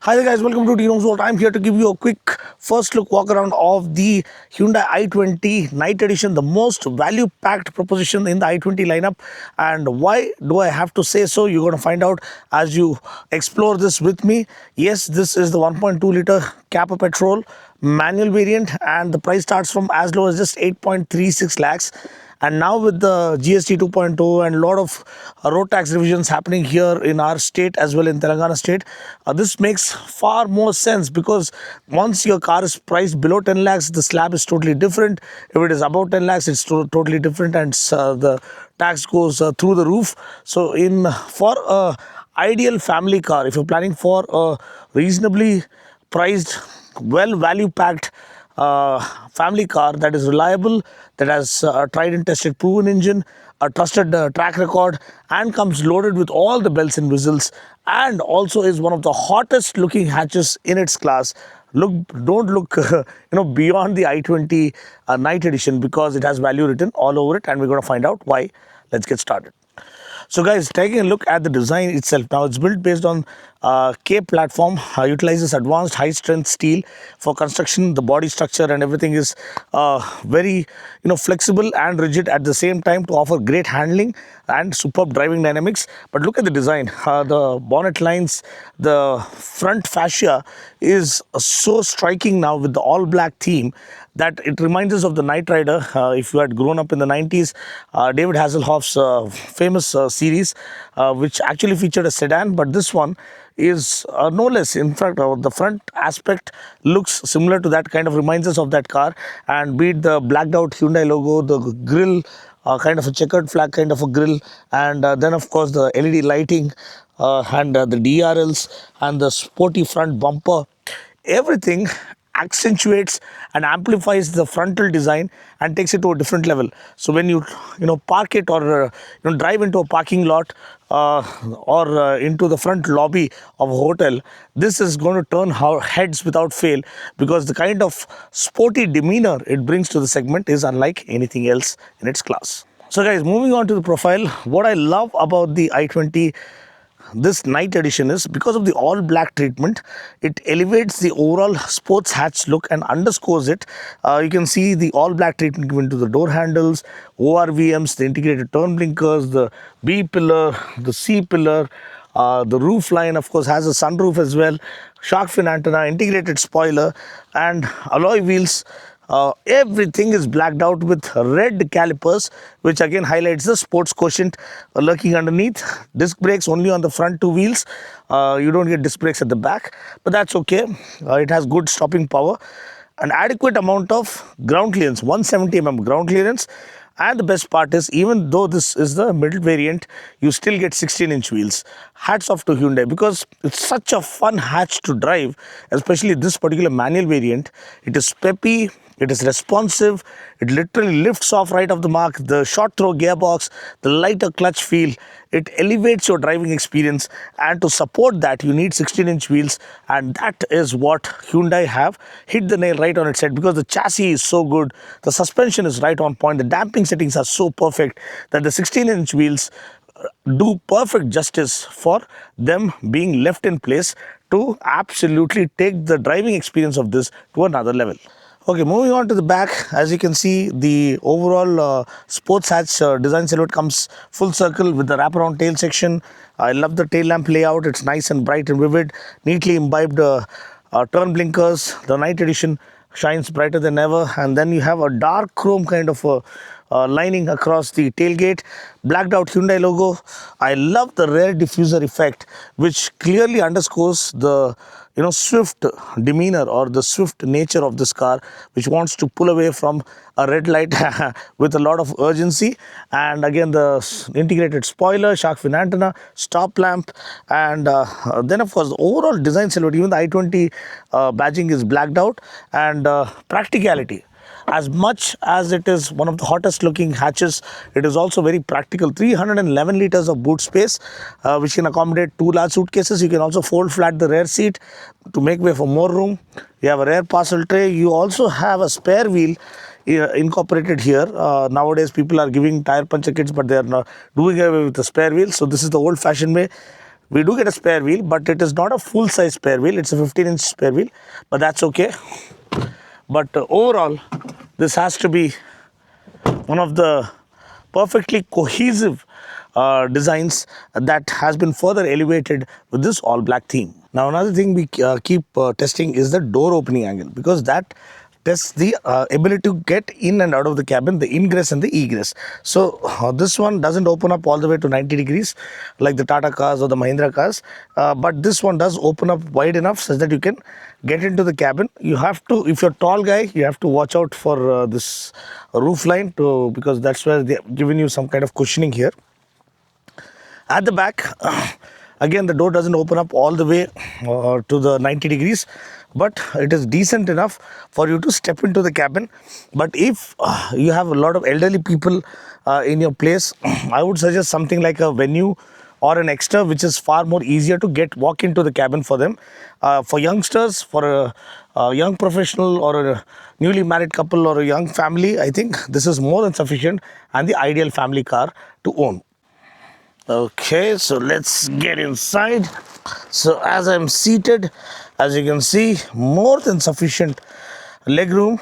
Hi there guys, welcome to Tino's World. I'm here to give you a quick first look walk around of the Hyundai i20 Knight Edition, the most value packed proposition in the i20 lineup. And why do I have to say so? You're going to find out as you explore this with me. Yes, this is the 1.2 liter Kappa petrol manual variant, and the price starts from as low as just 8.36 lakhs. And now with the GST 2.0 and a lot of road tax revisions happening here in our state as well in Telangana state, this makes far more sense, because once your car is priced below 10 lakhs, the slab is totally different. If it is above 10 lakhs, it's totally different, and the tax goes through the roof. So for a ideal family car, if you're planning for a reasonably priced, well value packed family car that is reliable, that has a tried and tested proven engine, a trusted track record, and comes loaded with all the bells and whistles, and also is one of the hottest looking hatches in its class. Don't look beyond the i20 Knight Edition, because it has value written all over it, and we're going to find out why. Let's get started. So guys, taking a look at the design itself. Now it's built based on K platform, utilizes advanced high strength steel for construction. The body structure and everything is very flexible and rigid at the same time, to offer great handling and superb driving dynamics. But look at the design, the bonnet lines, the front fascia is so striking now with the all black theme, that it reminds us of the Knight Rider. If you had grown up in the 90s, David Hasselhoff's famous series, which actually featured a sedan, but this one is no less. In fact, the front aspect looks similar to that, kind of reminds us of that car. And be it the blacked out Hyundai logo, the grille, kind of a checkered flag kind of a grille, and then of course the LED lighting, and the DRLs and the sporty front bumper, everything accentuates and amplifies the frontal design and takes it to a different level. So when you park it, or drive into a parking lot, or into the front lobby of a hotel, this is going to turn heads without fail, because the kind of sporty demeanor it brings to the segment is unlike anything else in its class. So guys, moving on to the profile, what I love about the i20 this Knight Edition is, because of the all black treatment, it elevates the overall sports hatch look and underscores it. You can see the all black treatment given to the door handles, ORVMs, the integrated turn blinkers, the B pillar, the C pillar, the roof line of course has a sunroof as well, shark fin antenna, integrated spoiler, and alloy wheels. Everything is blacked out with red calipers, which again highlights the sports quotient lurking underneath. Disc brakes only on the front two wheels. You don't get disc brakes at the back, but that's okay. It has good stopping power. An adequate amount of ground clearance, 170 mm ground clearance. And the best part is, even though this is the middle variant, you still get 16-inch wheels. Hats off to Hyundai, because it's such a fun hatch to drive, especially this particular manual variant. It is peppy, it is responsive, it literally lifts off right off the mark. The short throw gearbox, the lighter clutch feel, it elevates your driving experience, and to support that you need 16-inch wheels, and that is what Hyundai have hit the nail right on its head, because the chassis is so good, the suspension is right on point, the damping settings are so perfect, that the 16-inch wheels do perfect justice for them being left in place to absolutely take the driving experience of this to another level. Okay, moving on to the back, as you can see, the overall sports hatch design silhouette comes full circle with the wraparound tail section. I love the tail lamp layout. It's nice and bright and vivid, neatly imbibed turn blinkers. The Knight Edition shines brighter than ever, and then you have a dark chrome kind of lining across the tailgate, blacked out Hyundai logo. I love the rear diffuser effect, which clearly underscores the swift demeanor or the swift nature of this car, which wants to pull away from a red light with a lot of urgency. And again, the integrated spoiler, shark fin antenna, stop lamp, and then of course the overall design silhouette, even the i20 badging is blacked out. And practicality, as much as it is one of the hottest looking hatches, it is also very practical. 311 liters of boot space, which can accommodate 2 large suitcases. You can also fold flat the rear seat to make way for more room. You have a rear parcel tray. You also have a spare wheel incorporated here. Nowadays people are giving tire puncture kits, but they are not doing away with the spare wheel. So this is the old fashioned way. We do get a spare wheel, but it is not a full size spare wheel. It's a 15-inch spare wheel, but that's okay. But overall, this has to be one of the perfectly cohesive designs that has been further elevated with this all black theme. Now another thing we keep testing is the door opening angle, because that tests the ability to get in and out of the cabin, the ingress and the egress. So this one doesn't open up all the way to 90 degrees like the Tata cars or the Mahindra cars, but this one does open up wide enough such that you can get into the cabin. You have to, if you're a tall guy, you have to watch out for this roof line because that's where they're giving you some kind of cushioning here. At the back, again, the door doesn't open up all the way to the 90 degrees, but it is decent enough for you to step into the cabin. But if you have a lot of elderly people in your place, I would suggest something like a venue or an extra, which is far more easier to walk into the cabin for them. For youngsters, for a young professional or a newly married couple or a young family, I think this is more than sufficient and the ideal family car to own. Okay, so let's get inside. So as I'm seated, as you can see, more than sufficient leg room,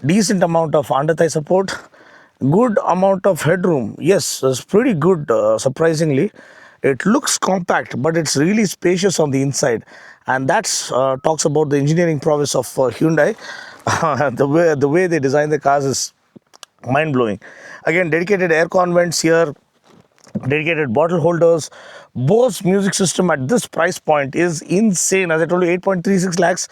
decent amount of under thigh support, good amount of headroom. Yes, it's pretty good, surprisingly. It looks compact, but it's really spacious on the inside, and that's talks about the engineering prowess of Hyundai. The way they design the cars is mind blowing. Again, dedicated air con vents here, dedicated bottle holders. Bose music system at this price point is insane. As I told you, 8.36 lakhs.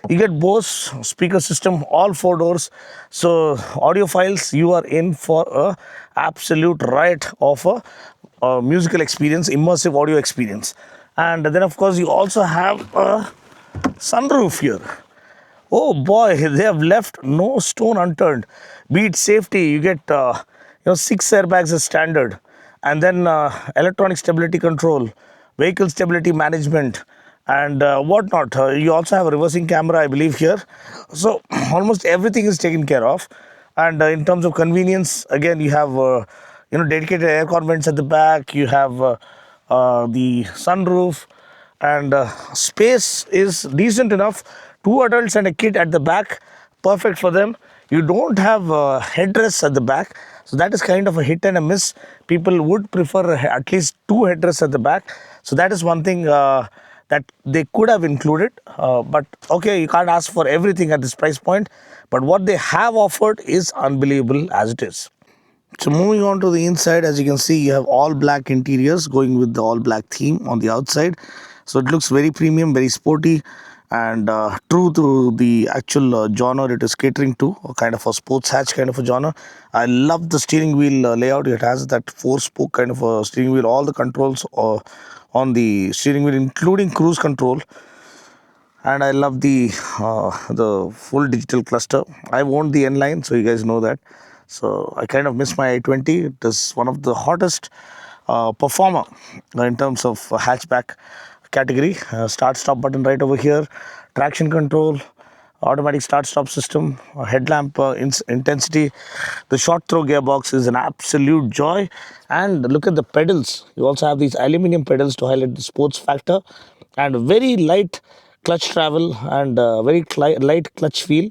You get Bose speaker system, all 4 doors. So audiophiles, you are in for a absolute riot of a musical experience, immersive audio experience. And then of course you also have a sunroof here. Oh boy, they have left no stone unturned. Be it safety, you get 6 airbags as standard, and then electronic stability control, vehicle stability management, and whatnot. You also have a reversing camera, I believe, here. So almost everything is taken care of. And in terms of convenience, again, you have dedicated air con vents at the back. You have the sunroof, and space is decent enough. 2 adults and a kid at the back, perfect for them. You don't have headrests at the back, so that is kind of a hit and a miss. People would prefer at least 2 headrests at the back. So that is one thing that they could have included. But okay, you can't ask for everything at this price point. But what they have offered is unbelievable as it is. So moving on to the inside, as you can see, you have all black interiors going with the all black theme on the outside. So it looks very premium, very sporty, and true to the actual genre it is catering to, a kind of a sports hatch kind of a genre. I love the steering wheel layout. It has that 4-spoke kind of a steering wheel. All the controls on the steering wheel, including cruise control. And I love the full digital cluster. I've owned the N line, so you guys know that. So I kind of miss my i20. It is one of the hottest performer in terms of hatchback category. Start stop button right over here, traction control, automatic start stop system, headlamp intensity. The short throw gearbox is an absolute joy. And look at the pedals. You also have these aluminum pedals to highlight the sports factor, and very light clutch travel and very light clutch feel.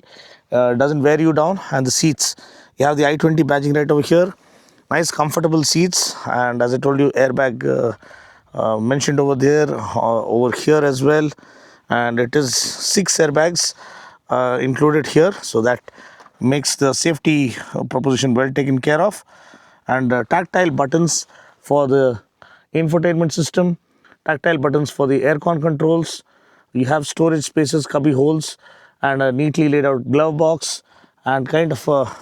Doesn't wear you down. And the seats, you have the i20 badging right over here. Nice comfortable seats, and as I told you, airbag mentioned over there, over here as well. And it is 6 airbags included here, so that makes the safety proposition well taken care of. And tactile buttons for the infotainment system, tactile buttons for the aircon controls. You have storage spaces, cubby holes, and a neatly laid out glove box, and kind of a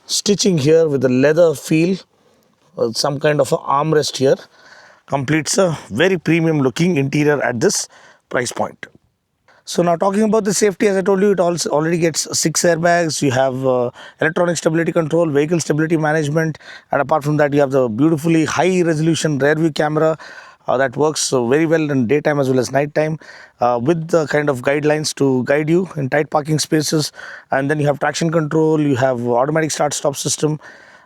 stitching here with a leather feel, some kind of an armrest here. Completes a very premium looking interior at this price point. So now talking about the safety, as I told you, it also already gets 6 airbags. You have electronic stability control, vehicle stability management, and apart from that, you have the beautifully high resolution rear view camera that works very well in daytime as well as nighttime, with the kind of guidelines to guide you in tight parking spaces. And then you have traction control, you have automatic start stop system,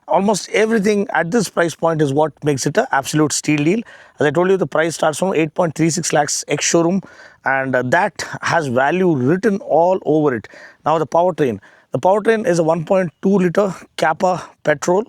almost everything at this price point is what makes it an absolute steal deal. As I told you, the price starts from 8.36 lakhs ex showroom, and that has value written all over it. Now the powertrain. The powertrain is a 1.2 liter Kappa petrol.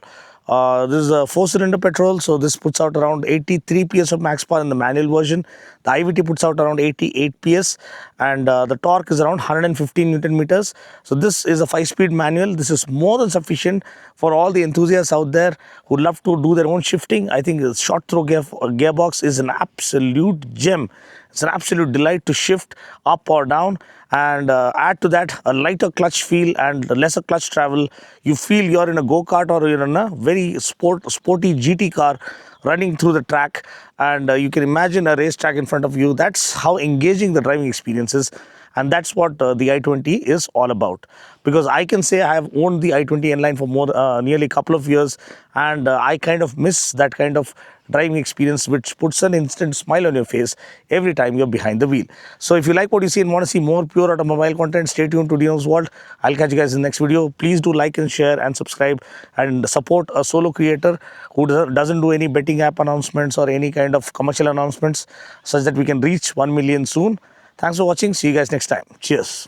This is a 4-cylinder petrol, so this puts out around 83 PS of max power in the manual version. The IVT puts out around 88 PS, and the torque is around 115 Newton meters. So this is a 5-speed manual. This is more than sufficient for all the enthusiasts out there who love to do their own shifting. I think the short throw gearbox is an absolute gem. It's an absolute delight to shift up or down, and add to that a lighter clutch feel and lesser clutch travel. You feel you're in a go-kart or you're in a very sporty GT car running through the track, and you can imagine a racetrack in front of you. That's how engaging the driving experience is. And that's what the i20 is all about, because I can say I have owned the i20 N-Line for nearly a couple of years, and I kind of miss that kind of driving experience which puts an instant smile on your face every time you're behind the wheel. So if you like what you see and want to see more pure automobile content, stay tuned to Dino's World. I'll catch you guys in the next video. Please do like and share and subscribe and support a solo creator who doesn't do any betting app announcements or any kind of commercial announcements, such that we can reach 1 million soon. Thanks for watching. See you guys next time. Cheers.